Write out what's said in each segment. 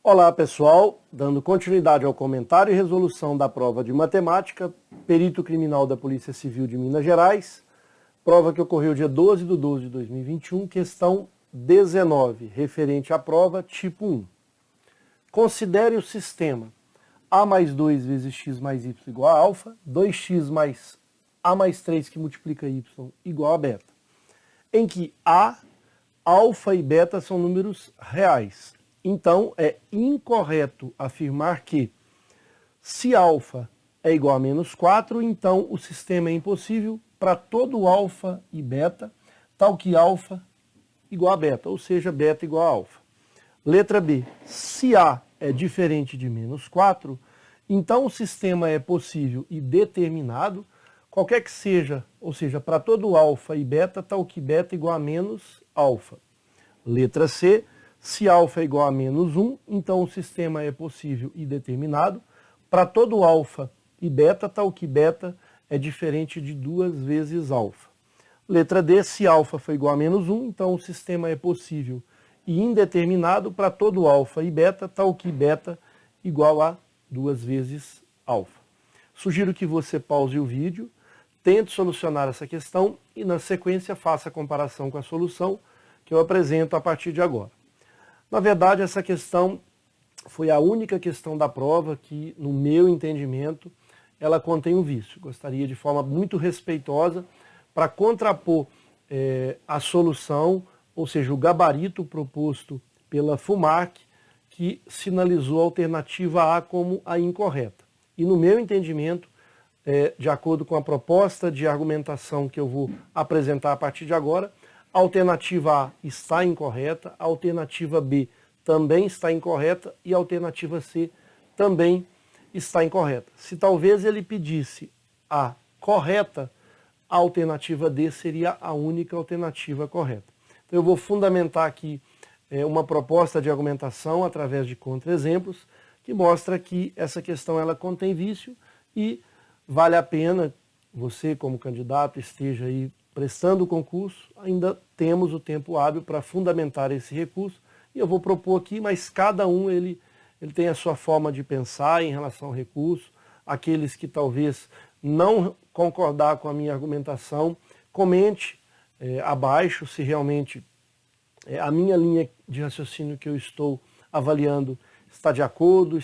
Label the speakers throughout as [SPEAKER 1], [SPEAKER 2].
[SPEAKER 1] Olá pessoal, dando continuidade ao comentário e resolução da prova de matemática, perito criminal da Polícia Civil de Minas Gerais, prova que ocorreu dia 12/12/2021, questão 19, referente à prova tipo 1. Considere o sistema A mais 2 vezes x mais y igual a alfa, 2x mais A mais 3 que multiplica y igual a beta, em que A, alfa e beta são números reais. Então, é incorreto afirmar que, se alfa é igual a menos 4, então o sistema é impossível para todo alfa e beta, tal que alfa igual a beta, ou seja, beta igual a alfa. Letra B, se A é diferente de menos 4, então o sistema é possível e determinado, qualquer que seja, ou seja, para todo alfa e beta, tal que beta igual a menos alfa. Letra C, se alfa é igual a menos 1, então o sistema é possível e determinado. Para todo alfa e beta, tal que beta é diferente de 2 vezes alfa. Letra D, se alfa for igual a menos 1, então o sistema é possível e indeterminado para todo alfa e beta, tal que beta igual a 2 vezes alfa. Sugiro que você pause o vídeo, tente solucionar essa questão e na sequência faça a comparação com a solução que eu apresento a partir de agora. Na verdade, essa questão foi a única questão da prova que, no meu entendimento, ela contém um vício. Gostaria de forma muito respeitosa, para contrapor a solução, ou seja, o gabarito proposto pela FUMARC, que sinalizou a alternativa A como a incorreta. E no meu entendimento, de acordo com a proposta de argumentação que eu vou apresentar a partir de agora, a alternativa A está incorreta, a alternativa B também está incorreta e a alternativa C também está incorreta. Se talvez ele pedisse a correta, a alternativa D seria a única alternativa correta. Então eu vou fundamentar aqui uma proposta de argumentação através de contra-exemplos que mostra que essa questão ela contém vício e vale a pena você, como candidato, esteja aí prestando o concurso, ainda temos o tempo hábil para fundamentar esse recurso, e eu vou propor aqui, mas cada um ele tem a sua forma de pensar em relação ao recurso. Aqueles que talvez não concordar com a minha argumentação, comente abaixo se realmente a minha linha de raciocínio que eu estou avaliando está de acordo,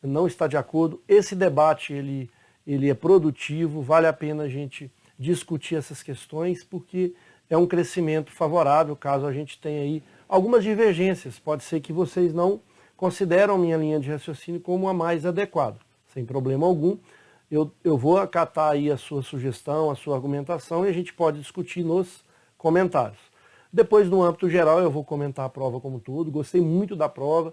[SPEAKER 1] não está de acordo. Esse debate ele é produtivo, vale a pena a gente discutir essas questões, porque é um crescimento favorável, caso a gente tenha aí algumas divergências. Pode ser que vocês não consideram minha linha de raciocínio como a mais adequada. Sem problema algum, eu vou acatar aí a sua sugestão, a sua argumentação, e a gente pode discutir nos comentários. Depois, no âmbito geral, eu vou comentar a prova como um todo. Gostei muito da prova.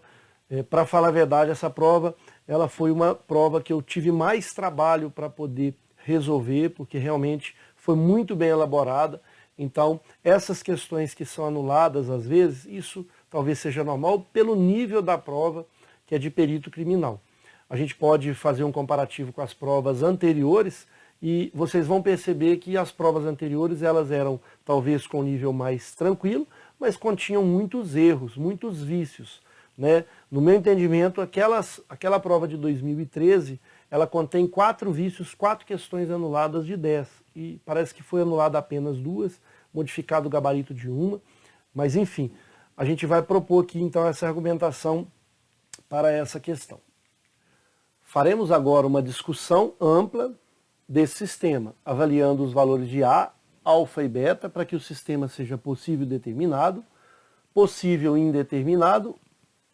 [SPEAKER 1] Para falar a verdade, essa prova ela foi uma prova que eu tive mais trabalho para poder resolver, porque realmente foi muito bem elaborada. Então, essas questões que são anuladas às vezes, isso talvez seja normal pelo nível da prova, que é de perito criminal. A gente pode fazer um comparativo com as provas anteriores e vocês vão perceber que as provas anteriores elas eram talvez com nível mais tranquilo, mas continham muitos erros, muitos vícios, né? No meu entendimento, aquela prova de 2013, ela contém 4 vícios, 4 questões anuladas de 10. E parece que foi anulada apenas 2, modificado o gabarito de 1. Mas enfim, a gente vai propor aqui então essa argumentação para essa questão. Faremos agora uma discussão ampla desse sistema, avaliando os valores de A, alfa e beta, para que o sistema seja possível e determinado, possível e indeterminado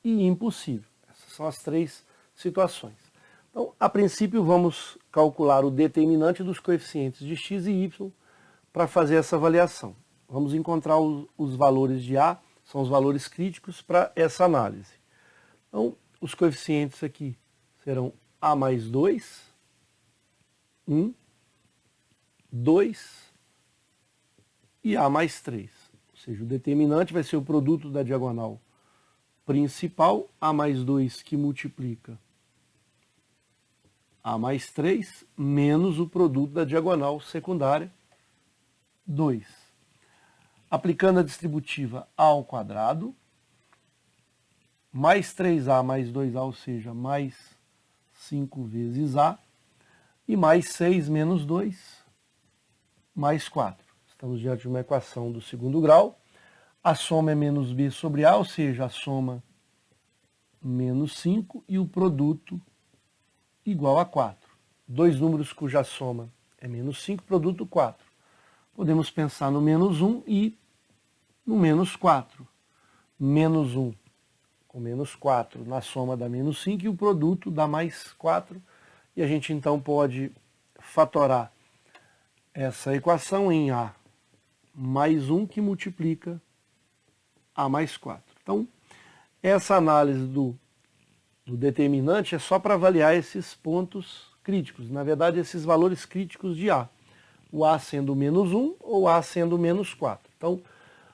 [SPEAKER 1] e impossível. Essas são as 3 situações. Então, a princípio, vamos calcular o determinante dos coeficientes de x e y para fazer essa avaliação. Vamos encontrar os valores de A, são os valores críticos para essa análise. Então, os coeficientes aqui serão A mais 2, 1, 2 e A mais 3. Ou seja, o determinante vai ser o produto da diagonal principal, A mais 2 que multiplica A mais 3, menos o produto da diagonal secundária, 2. Aplicando a distributiva A ao quadrado, mais 3A mais 2A, ou seja, mais 5 vezes A, e mais 6 menos 2, mais 4. Estamos diante de uma equação do segundo grau. A soma é menos B sobre A, ou seja, a soma menos 5 e o produto igual a 4. Dois números cuja soma é menos 5, produto 4. Podemos pensar no menos 1 e no menos 4. Menos 1 com menos 4 na soma dá menos 5 e o produto dá mais 4. E a gente então pode fatorar essa equação em A mais 1 que multiplica A mais 4. Então, essa análise do determinante é só para avaliar esses pontos críticos. Na verdade, esses valores críticos de A. O A sendo menos 1 ou A sendo menos 4. Então,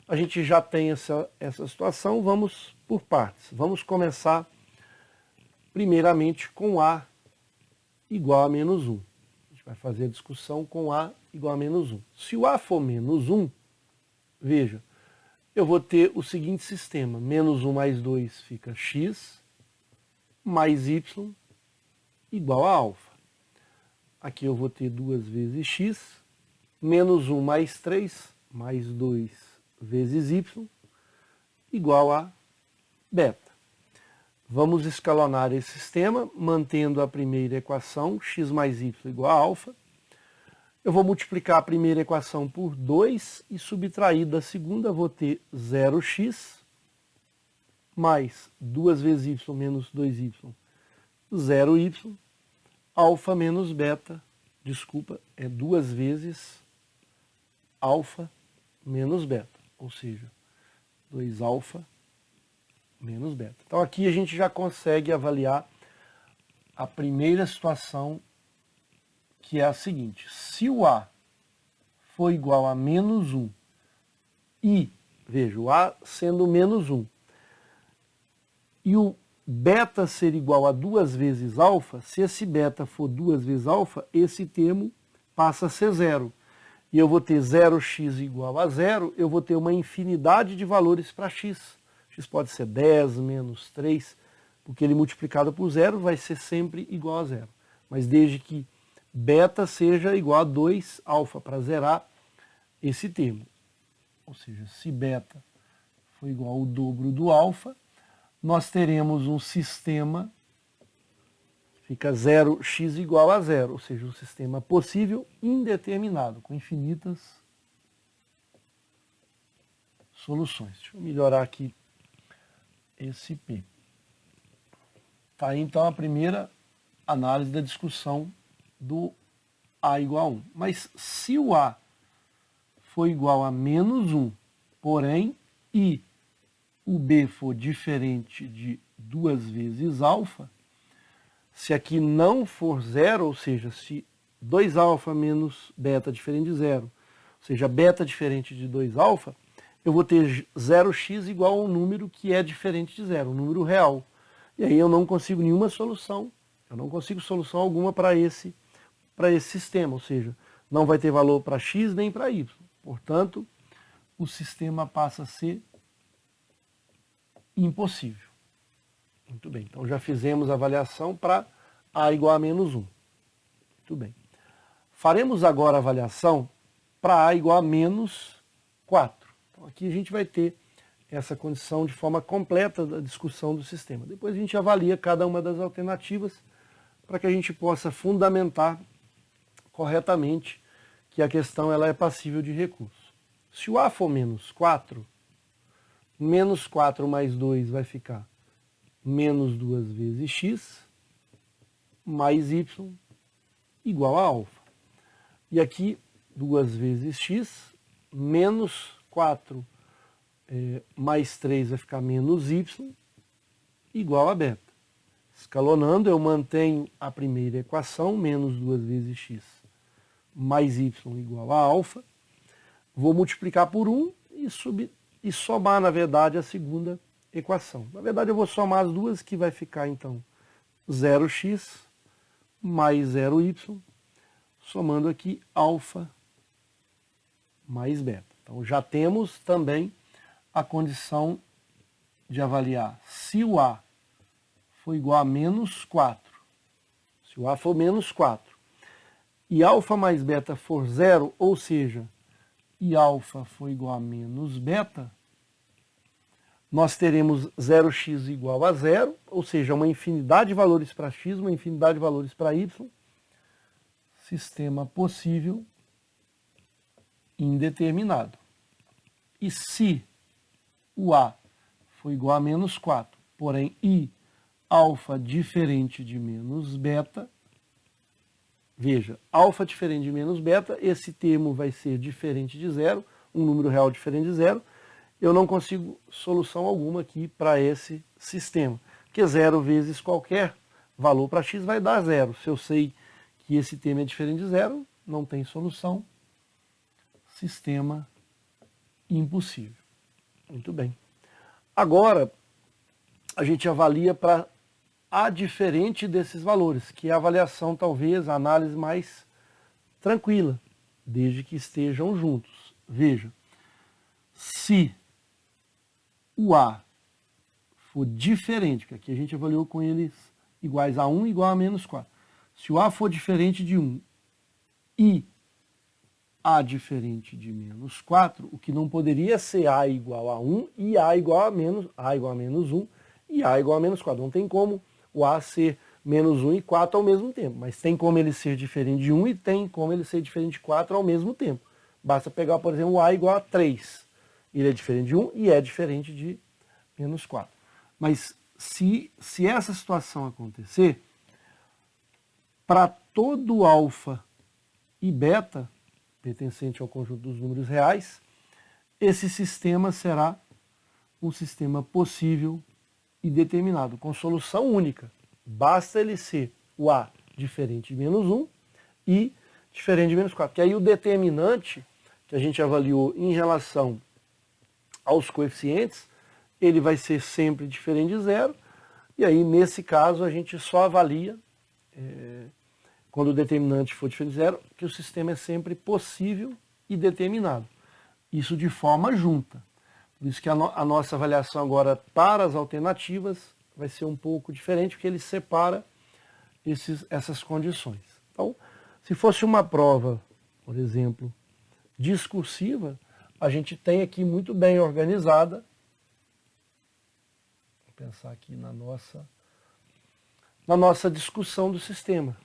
[SPEAKER 1] a gente já tem essa situação, vamos por partes. Vamos começar primeiramente com A igual a menos 1. A gente vai fazer a discussão com A igual a menos 1. Se o A for menos 1, veja, eu vou ter o seguinte sistema. Menos 1 mais 2 fica x, mais y igual a alfa. Aqui eu vou ter 2 vezes x, menos 1 mais 3, mais 2 vezes y, igual a beta. Vamos escalonar esse sistema, mantendo a primeira equação, x mais y igual a alfa. Eu vou multiplicar a primeira equação por 2 e subtrair da segunda, vou ter 0x mais 2 vezes y menos 2y, 0y, alfa menos beta, desculpa, é 2 vezes alfa menos beta, ou seja, 2 alfa menos beta. Então aqui a gente já consegue avaliar a primeira situação, que é a seguinte: se o A for igual a menos 1 e, veja, o A sendo menos 1 e o beta ser igual a 2 vezes alfa, se esse beta for 2 vezes alfa, esse termo passa a ser zero. E eu vou ter 0x igual a zero, eu vou ter uma infinidade de valores para x. X pode ser 10 menos 3, porque ele multiplicado por zero vai ser sempre igual a zero. Mas desde que beta seja igual a 2 alfa, para zerar esse termo. Ou seja, se beta for igual ao dobro do alfa, nós teremos um sistema que fica 0x igual a zero, ou seja, um sistema possível indeterminado, com infinitas soluções. Deixa eu melhorar aqui esse P. Tá aí então a primeira análise da discussão do A igual a 1. Mas se o A for igual a menos 1, porém, e o B for diferente de 2 vezes alfa, se aqui não for zero, ou seja, se 2 alfa menos beta diferente de zero, ou seja, beta diferente de 2 alfa, eu vou ter 0x igual a um número que é diferente de zero, um número real. E aí eu não consigo nenhuma solução, eu não consigo solução alguma para esse sistema, ou seja, não vai ter valor para x nem para y. Portanto, o sistema passa a ser impossível. Muito bem, então já fizemos a avaliação para A igual a menos 1. Muito bem. Faremos agora a avaliação para A igual a menos 4. Então aqui a gente vai ter essa condição de forma completa da discussão do sistema. Depois a gente avalia cada uma das alternativas para que a gente possa fundamentar corretamente que a questão ela é passível de recurso. Se o A for menos 4, menos 4 mais 2 vai ficar menos 2 vezes x, mais y, igual a alfa. E aqui, 2 vezes x, menos 4 mais 3 vai ficar menos y, igual a beta. Escalonando, eu mantenho a primeira equação, menos 2 vezes x, mais y, igual a alfa. Vou multiplicar por 1 e somar, na verdade, a segunda equação. Na verdade, eu vou somar as duas, que vai ficar, então, 0x mais 0y, somando aqui alfa mais beta. Então, já temos também a condição de avaliar se o A for igual a menos 4, se o A for menos 4, e alfa mais beta for 0, ou seja, e alfa for igual a menos beta, nós teremos 0x igual a 0, ou seja, uma infinidade de valores para x, uma infinidade de valores para y, sistema possível indeterminado. E se o A for igual a menos 4, porém I alfa diferente de menos beta, veja, alfa diferente de menos beta, esse termo vai ser diferente de 0, um número real diferente de 0, eu não consigo solução alguma aqui para esse sistema, porque 0 vezes qualquer valor para x vai dar 0. Se eu sei que esse termo é diferente de 0, não tem solução, sistema impossível. Muito bem. Agora, a gente avalia para A diferente desses valores, que é a avaliação, talvez, a análise mais tranquila, desde que estejam juntos. Veja, se o A for diferente, que aqui a gente avaliou com eles iguais a 1 igual a menos 4. Se o A for diferente de 1 e A diferente de menos 4, o que não poderia ser A igual a 1 e A igual a menos 1 e A igual a menos 4. Não tem como o A ser menos 1 e 4 ao mesmo tempo, mas tem como ele ser diferente de 1 e tem como ele ser diferente de 4 ao mesmo tempo. Basta pegar, por exemplo, o A igual a 3. Ele é diferente de 1 e é diferente de menos 4. Mas se essa situação acontecer, para todo alfa e beta, pertencente ao conjunto dos números reais, esse sistema será um sistema possível e determinado, com solução única. Basta ele ser o A diferente de menos 1 e diferente de menos 4. Que aí o determinante que a gente avaliou em relação aos coeficientes, ele vai ser sempre diferente de 0. E aí, nesse caso, a gente só avalia, quando o determinante for diferente de 0, que o sistema é sempre possível e determinado. Isso de forma junta. Por isso que a nossa avaliação agora para as alternativas vai ser um pouco diferente, porque ele separa essas condições. Então, se fosse uma prova, por exemplo, discursiva, a gente tem aqui muito bem organizada, vou pensar aqui na nossa discussão do sistema.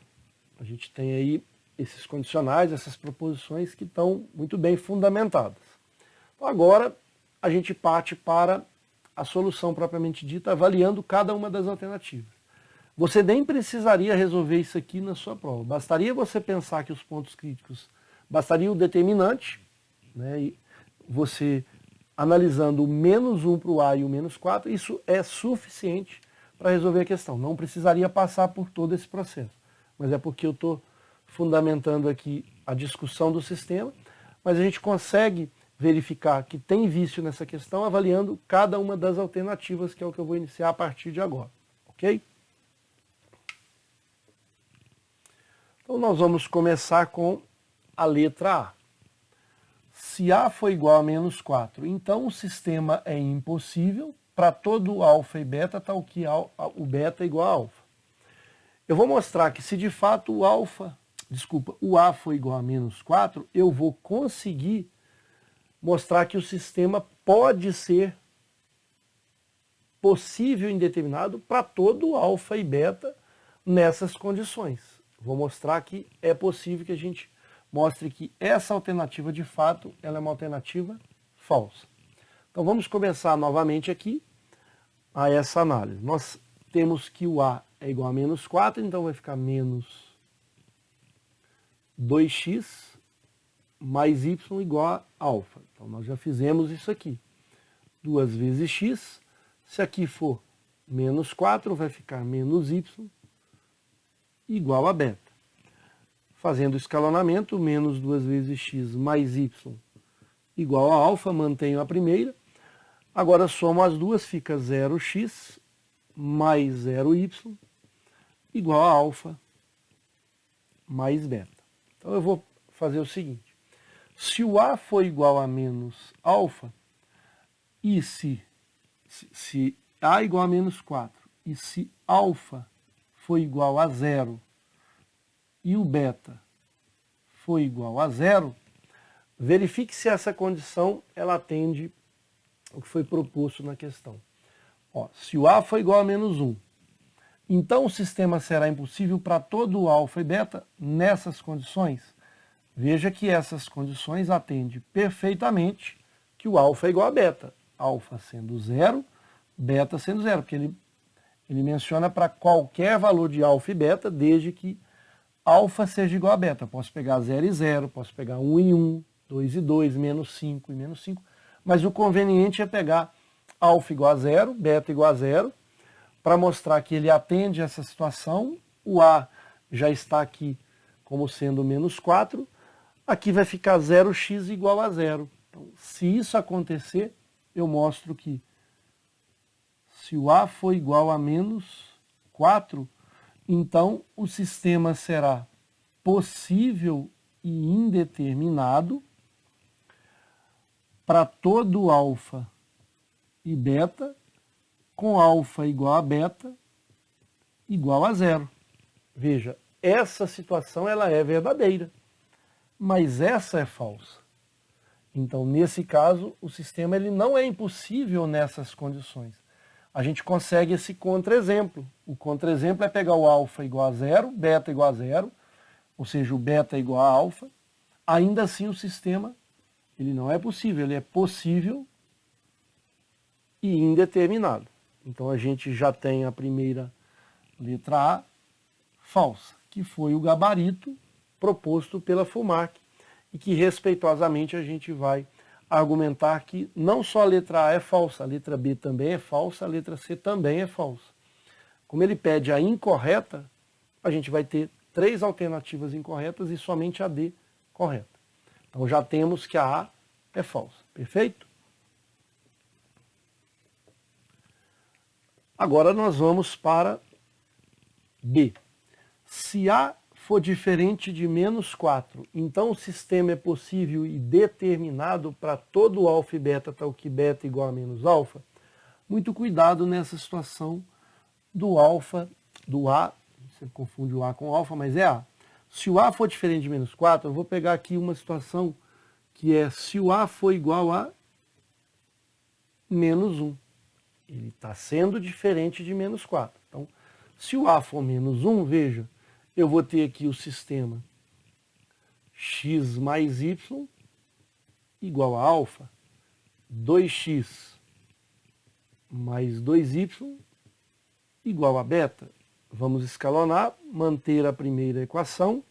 [SPEAKER 1] A gente tem aí esses condicionais, essas proposições que estão muito bem fundamentadas. Então, agora, a gente parte para a solução propriamente dita, avaliando cada uma das alternativas. Você nem precisaria resolver isso aqui na sua prova. Bastaria você pensar que os pontos críticos, bastaria o determinante, né, e você analisando o menos 1 para o A e o menos 4, isso é suficiente para resolver a questão. Não precisaria passar por todo esse processo. Mas é porque eu estou fundamentando aqui a discussão do sistema, mas a gente consegue verificar que tem vício nessa questão avaliando cada uma das alternativas, que é o que eu vou iniciar a partir de agora. Ok? Então nós vamos começar com a letra A. Se A for igual a menos 4, então o sistema é impossível. Para todo alfa e beta, tal que o beta é igual a alfa. Eu vou mostrar que se de fato o A for igual a menos 4, eu vou conseguir mostrar que o sistema pode ser possível e indeterminado para todo alfa e beta nessas condições. Vou mostrar que é possível que a gente mostre que essa alternativa, de fato, ela é uma alternativa falsa. Então vamos começar novamente aqui a essa análise. Nós temos que o A é igual a menos 4, então vai ficar menos 2x mais y igual a alfa. Então nós já fizemos isso aqui. 2 vezes x, se aqui for menos 4, vai ficar menos y igual a beta. Fazendo o escalonamento, menos 2 vezes x mais y igual a alfa, mantenho a primeira. Agora somo as duas, fica 0x mais 0y igual a alfa mais beta. Então eu vou fazer o seguinte. Se o A for igual a menos alfa, e se se A igual a menos 4 e se alfa for igual a 0 e o beta for igual a 0, verifique se essa condição ela atende o que foi proposto na questão. Ó, se o A for igual a menos 1, então o sistema será impossível para todo o alfa e beta nessas condições. Veja que essas condições atendem perfeitamente que o alfa é igual a beta. Alfa sendo 0, beta sendo 0, porque ele menciona para qualquer valor de alfa e beta, desde que alfa seja igual a beta. Posso pegar 0 e 0, posso pegar 1 e 1, 2 e 2, menos 5 e menos 5, mas o conveniente é pegar alfa igual a 0, beta igual a 0, para mostrar que ele atende essa situação. O A já está aqui como sendo menos 4, aqui vai ficar 0x igual a 0. Então, se isso acontecer, eu mostro que se o A for igual a menos 4, então o sistema será possível e indeterminado para todo alfa e beta, com alfa igual a beta igual a 0. Veja, essa situação ela é verdadeira, mas essa é falsa. Então, nesse caso, o sistema ele não é impossível nessas condições. A gente consegue esse contra-exemplo. O contra-exemplo é pegar o alfa igual a 0, beta igual a 0, ou seja, o beta igual a alfa. Ainda assim, o sistema ele não é possível, ele é possível e indeterminado. Então, a gente já tem a primeira letra A falsa, que foi o gabarito proposto pela FUMAC, e que respeitosamente a gente vai argumentar que não só a letra A é falsa, a letra B também é falsa, a letra C também é falsa. Como ele pede a incorreta, a gente vai ter 3 alternativas incorretas e somente a D correta. Então já temos que a A é falsa, perfeito? Agora nós vamos para B. Se A for diferente de menos 4, então o sistema é possível e determinado para todo alfa e beta, tal que beta igual a menos alfa. Muito cuidado nessa situação do alfa, do A, você confunde o A com o alfa, mas é A. Se o A for diferente de menos 4, eu vou pegar aqui uma situação que é se o A for igual a menos 1. Ele está sendo diferente de menos 4. Então, se o A for menos 1, veja, eu vou ter aqui o sistema x mais y igual a alfa, 2x mais 2y igual a beta. Vamos escalonar, manter a primeira equação.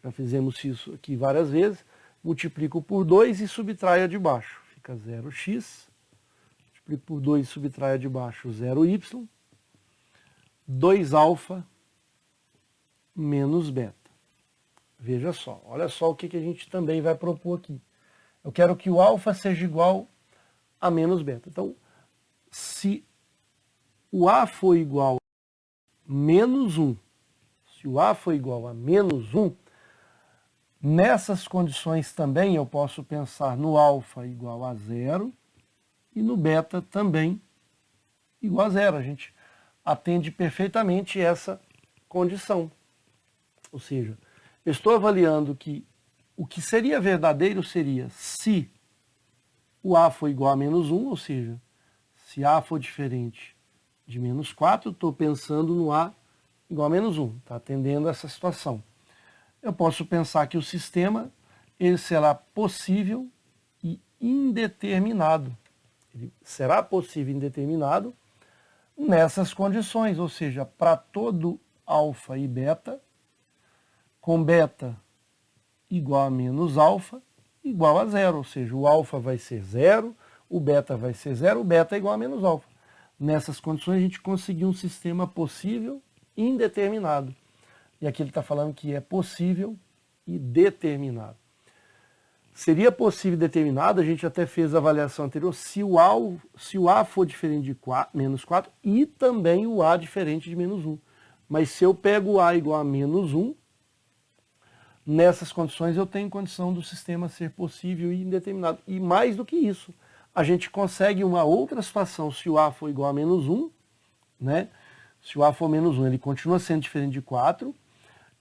[SPEAKER 1] Já fizemos isso aqui várias vezes. Multiplico por 2 e subtraio de baixo. Fica 0x. Multiplico por 2 e subtraio de baixo 0y. 2 alfa menos beta. Veja só, olha só o que a gente também vai propor aqui. Eu quero que o alfa seja igual a menos beta. Então, se o A for igual a menos 1, se o A for igual a menos 1, nessas condições também eu posso pensar no alfa igual a 0 e no beta também igual a 0. A gente atende perfeitamente essa condição. Ou seja, eu estou avaliando que o que seria verdadeiro seria se o A for igual a menos 1, ou seja, se A for diferente de menos 4, estou pensando no A igual a menos 1, está atendendo essa situação. Eu posso pensar que o sistema ele será possível e indeterminado. Ele será possível e indeterminado nessas condições, ou seja, para todo alfa e beta, com beta igual a menos alfa, igual a 0, ou seja, o alfa vai ser 0, o beta vai ser 0, o beta é igual a menos alfa. Nessas condições a gente conseguiu um sistema possível e indeterminado. E aqui ele está falando que é possível e determinado. Seria possível e determinado, a gente até fez a avaliação anterior, se o A for diferente de menos 4 e também o A diferente de menos 1. Mas se eu pego o A igual a menos 1, nessas condições eu tenho condição do sistema ser possível e indeterminado. E mais do que isso, a gente consegue uma outra situação se o A for igual a menos 1, né? Se o A for menos 1, ele continua sendo diferente de 4,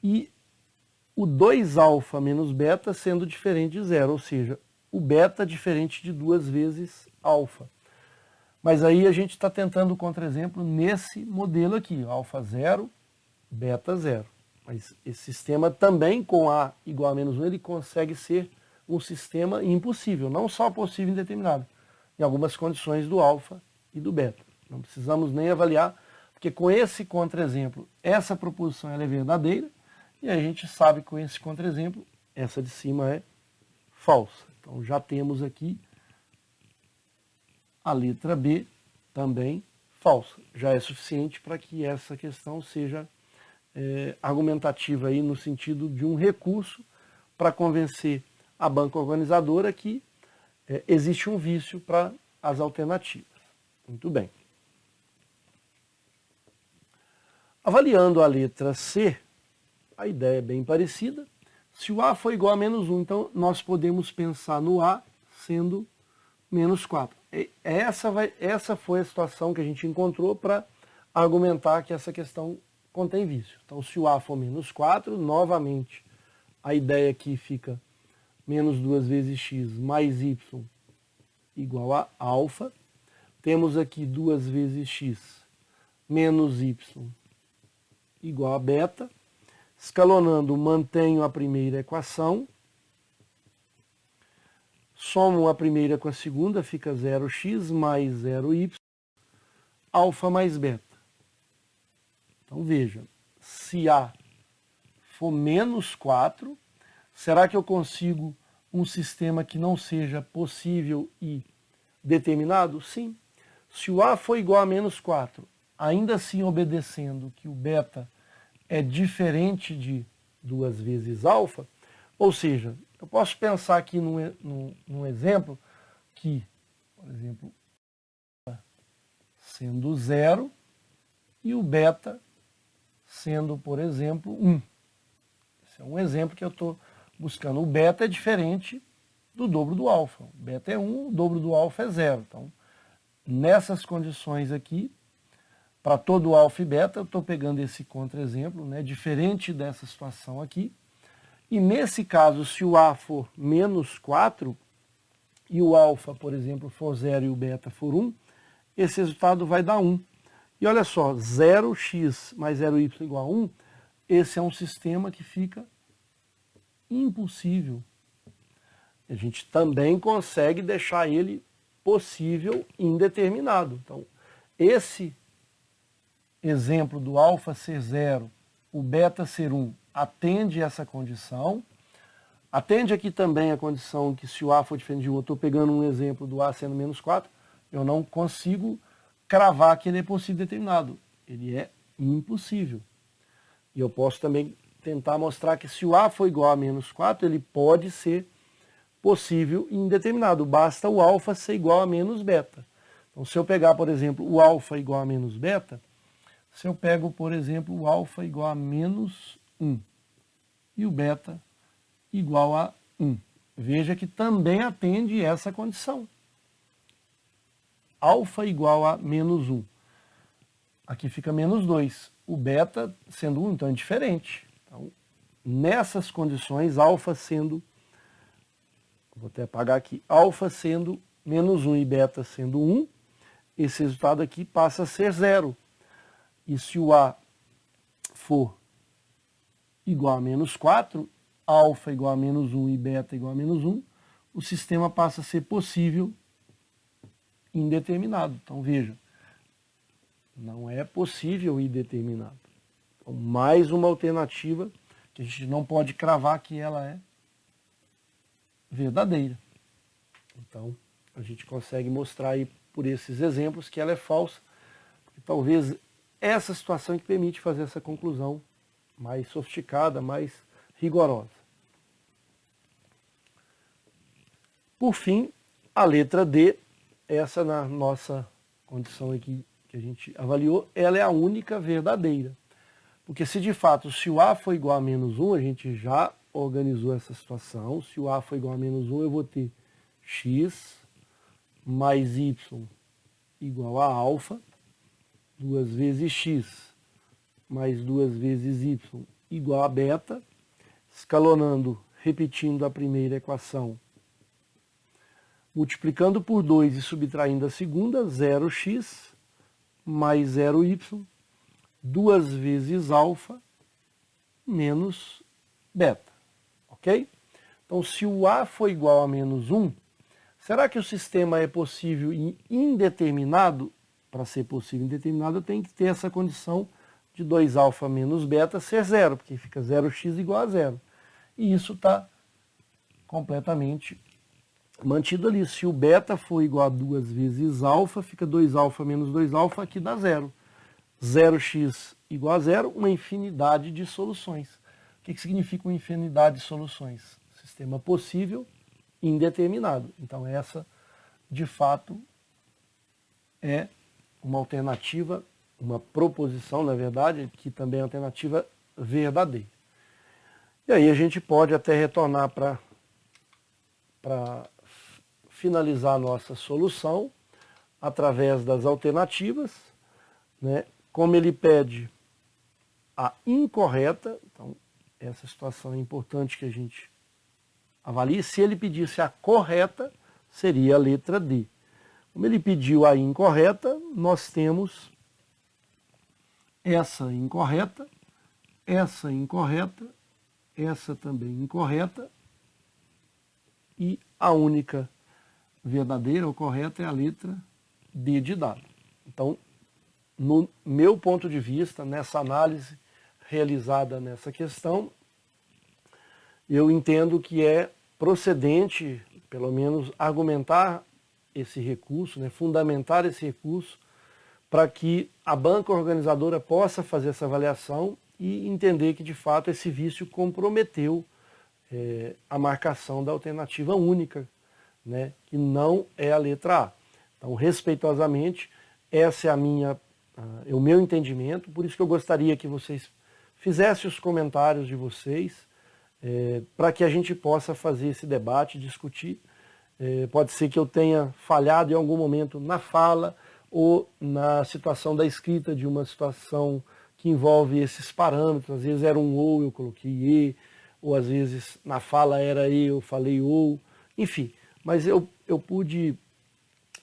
[SPEAKER 1] e o 2α menos beta sendo diferente de 0, ou seja, o beta diferente de 2 vezes alfa. Mas aí a gente está tentando o contra-exemplo nesse modelo aqui, alfa 0, beta 0. Mas esse sistema também com A igual a menos 1, ele consegue ser um sistema impossível, não só possível e indeterminado, em algumas condições do alfa e do beta. Não precisamos nem avaliar, porque com esse contra-exemplo, essa proposição ela é verdadeira, e a gente sabe que com esse contra-exemplo, essa de cima é falsa. Então já temos aqui a letra B também falsa. Já é suficiente para que essa questão seja argumentativa aí no sentido de um recurso para convencer a banca organizadora que existe um vício para as alternativas. Muito bem. Avaliando a letra C, a ideia é bem parecida. Se o A for igual a menos 1, então nós podemos pensar no A sendo menos 4. Essa foi a situação que a gente encontrou para argumentar que essa questão contém vício. Então, se o A for menos 4, novamente, a ideia aqui fica menos 2 vezes x mais y igual a alfa. Temos aqui 2 vezes x menos y igual a beta. Escalonando, mantenho a primeira equação. Somo a primeira com a segunda, fica 0x mais 0y, alfa mais beta. Então veja, se A for menos 4, será que eu consigo um sistema que não seja possível e determinado? Sim. Se o A for igual a menos 4, ainda assim obedecendo que o beta é diferente de 2 vezes alfa, ou seja, eu posso pensar aqui num exemplo que, por exemplo, sendo 0 e o beta sendo, por exemplo, 1. Esse é um exemplo que eu estou buscando. O beta é diferente do dobro do alfa. O beta é 1, o dobro do alfa é 0. Então, nessas condições aqui, para todo alfa e beta, eu estou pegando esse contra-exemplo, né, diferente dessa situação aqui. E nesse caso, se o A for menos 4 e o alfa, por exemplo, for 0 e o beta for 1, esse resultado vai dar 1. E olha só, 0x mais 0y igual a 1, esse é um sistema que fica impossível. A gente também consegue deixar ele possível indeterminado. Então, esse exemplo do alfa ser 0, o beta ser 1, atende essa condição. Atende aqui também a condição que se o A for diferente de 1, eu estou pegando um exemplo do A sendo menos 4, eu não consigo cravar que ele é possível determinado. Ele é impossível. E eu posso também tentar mostrar que se o A for igual a menos 4, ele pode ser possível e indeterminado. Basta o alfa ser igual a menos beta. Então, se eu pegar, por exemplo, o alfa igual a menos beta, se eu pego, por exemplo, o alfa igual a menos 1 e o beta igual a 1. Veja que também atende essa condição. Alfa igual a menos 1. Aqui fica menos 2. O beta sendo 1, então é diferente. Então, nessas condições, alfa sendo, vou até apagar aqui, alfa sendo menos 1 e beta sendo 1, esse resultado aqui passa a ser 0. E se o A for igual a menos 4, alfa igual a menos 1 e beta igual a menos 1, o sistema passa a ser possível indeterminado. Então veja, não é possível indeterminado. Então, mais uma alternativa que a gente não pode cravar que ela é verdadeira. Então, a gente consegue mostrar aí por esses exemplos que ela é falsa, porque talvez essa situação que permite fazer essa conclusão mais sofisticada, mais rigorosa. Por fim, a letra D, essa na nossa condição aqui que a gente avaliou, ela é a única verdadeira. Porque se de fato, se o A for igual a menos 1, a gente já organizou essa situação. Se o A for igual a menos 1, eu vou ter x mais y igual a alfa, 2 vezes x mais 2 vezes y igual a beta, escalonando, repetindo a primeira equação, multiplicando por 2 e subtraindo a segunda, 0x mais 0y, 2 vezes alfa menos beta, ok? Então, se o A for igual a menos 1, será que o sistema é possível e indeterminado? Para ser possível indeterminado, eu tenho que ter essa condição de 2α menos beta ser zero, porque fica 0x igual a zero. E isso está completamente mantido ali. Se o beta for igual a 2 vezes alfa, fica 2α menos 2α, aqui dá zero. 0x igual a zero, uma infinidade de soluções. O que significa uma infinidade de soluções? Sistema possível indeterminado. Então essa, de fato, é uma alternativa, uma proposição, na verdade, que também é uma alternativa verdadeira. E aí a gente pode até retornar para finalizar a nossa solução através das alternativas, né? Como ele pede a incorreta, então essa situação é importante que a gente avalie. Se ele pedisse a correta, seria a letra D. Como ele pediu a incorreta, nós temos essa incorreta, essa incorreta, essa também incorreta, e a única verdadeira ou correta é a letra D de dado. Então, no meu ponto de vista, nessa análise realizada nessa questão, eu entendo que é procedente, pelo menos, argumentar esse recurso, né, fundamentar esse recurso, para que a banca organizadora possa fazer essa avaliação e entender que, de fato, esse vício comprometeu a marcação da alternativa única, né, que não é a letra A. Então, respeitosamente, essa é o meu entendimento, por isso que eu gostaria que vocês fizessem os comentários de vocês, para que a gente possa fazer esse debate, discutir. Pode ser que eu tenha falhado em algum momento na fala ou na situação da escrita de uma situação que envolve esses parâmetros. Às vezes era um ou, eu coloquei e, ou às vezes na fala era e, eu falei ou, enfim. Mas eu pude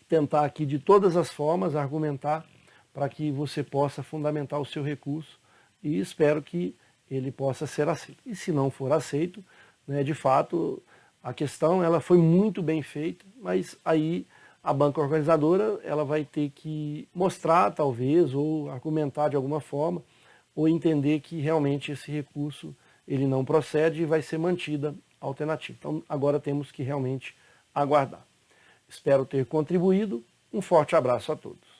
[SPEAKER 1] tentar aqui de todas as formas argumentar para que você possa fundamentar o seu recurso e espero que ele possa ser aceito. E se não for aceito, né, de fato, a questão ela foi muito bem feita, mas aí a banca organizadora ela vai ter que mostrar, talvez, ou argumentar de alguma forma, ou entender que realmente esse recurso ele não procede e vai ser mantida a alternativa. Então agora temos que realmente aguardar. Espero ter contribuído. Um forte abraço a todos.